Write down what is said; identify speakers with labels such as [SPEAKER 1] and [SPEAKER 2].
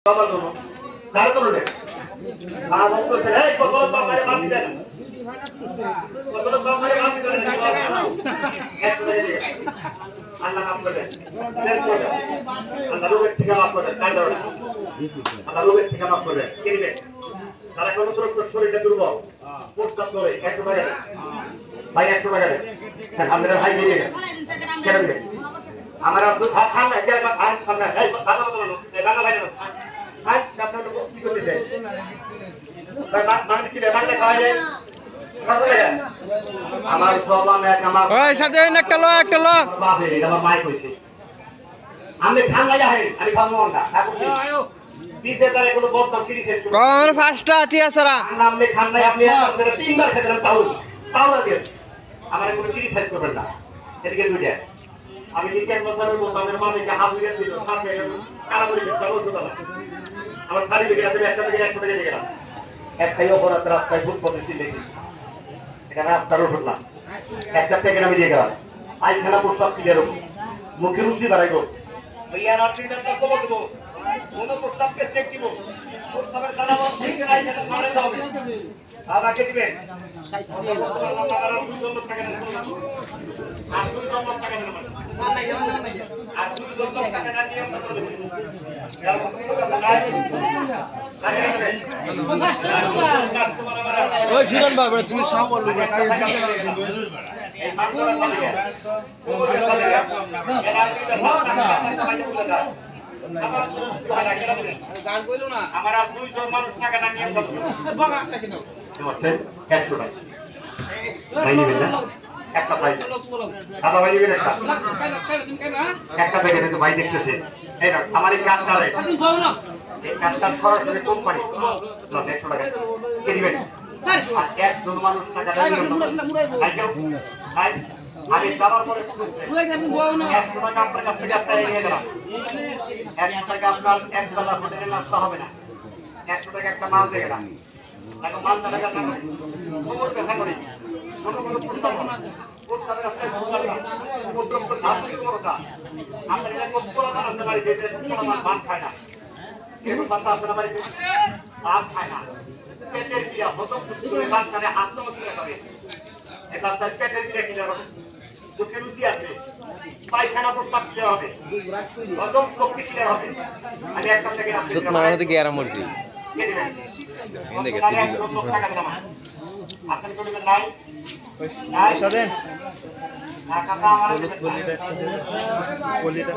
[SPEAKER 1] বাবা দোনো কার করলে আর বলতো এই কত কম করে বাঁধি দেন কত কম করে বাঁধি দেন আল্লাহ মাফ করে দেন আল্লাহ রোগের থেকে মাফ করে দেন কাঁদো না আল্লাহ রোগের থেকে মাফ করে দেন কি দিবে তারা কোন দ্রব্য শরীরে দুর্বল প্রস্তাব করে 100 টাকা ভাই 100 টাকা দেন আমাদের ভাই দিয়ে দেন কেন দিবেন আমার আব্দুল খান না যে আর সামনে এই বাবা বলো এই বাবা ভাই না আজ আপনারা লোক কি করতেছে ভাই মানে কি মানে খাওয়া যায় আমার সব আমি এক আমার
[SPEAKER 2] ওই সাথে একটা লো
[SPEAKER 1] বাবা এটা আমার মাই কইছে আমি খান না যাই আমি খামো না আয়ো দিতে তারে কোনো বদনাম কিরিছে
[SPEAKER 2] কোন ফাস্টটা ঠিক আছে রা
[SPEAKER 1] নামে খান না আপনি আপনারা তিনবার খেলেন তাও না দিয়ে আমার কোনো কিরি ফাইজ করবেন না এদিকে দুইটা আমি কি কেন বছরের মতো আমার মামিকে হাত ধরে ছিল সাথে কারাগরি বিচার ওষুধ না আমার শাড়ি দিকে আছে একটা থেকে 100 টাকা দিয়ে গেলাম একটাই অপরাধ রাস্তায় ভূত পড়েছি দেখি এটা রাস্তার ওষুধ না একটা থেকে আমি দিয়ে গেলাম আই খেলা প্রস্তাব ক্লিয়ার হোক মুখে রুচি বাড়াইব ভাইয়া রাত্রিটা তো কব দেবো কোন প্রস্তাবকে চেক দিব প্রস্তাবের দ্বারা ঠিক নাই যেন মারে হবে আমাকে দিবেন
[SPEAKER 2] ওই সুজন বাবা তুমি সামল
[SPEAKER 1] আমার আর 2 জন মানুষ টাকা না নিয়ে কথা বাবা একটা কিনো তোমার 100 টাকা ভাই নিবেন না একটা ভাই বাবা ভাই নিবেন একটা ভাই কিন্তু ভাই দেখতেছে এই না আমার এই কাজটারে এই কাজটা সরাসরি কোম্পানি 100 টাকা কে দিবেন আর একজন মানুষ টাকা নিয়ে ভাই কেউ ভাই আমি যাবার পরে 100 টাকা আপনার কাছ থেকে আপনারা নিয়ে গেলাম 100 টাকা আপনার এক বেলা হোটেলে নাস্তা হবে না 100 টাকা একটা মাল দিয়ে গেলাম এখন মাল টাকা না খবর দেখা করি কোনো প্রস্তাবের রাস্তায় উপদ্রব তো ধার থেকে বড় তা আপনার এটা কোলা বানাতে পারি যে কোলা ভাত খায় না এরকম বাচ্চা আপনার বাড়িতে ভাত খায় না পেটের ক্রিয়া হজম করে বাচ্চারে আত্মহত্যা করে এই বাচ্চার পেটের ক্রিয়া ক্লিয়ার হবে দুঃখে রুচি আছে পায়খানা প্রস্তাব ক্লিয়ার হবে হজম শক্তি ক্লিয়ার হবে আমি একটা থেকে
[SPEAKER 2] সত্যি কি আরাম করছি
[SPEAKER 1] আপনি তো নেবেন নাই নাই
[SPEAKER 2] সাদেন
[SPEAKER 1] টাকা আমার
[SPEAKER 2] পলিটা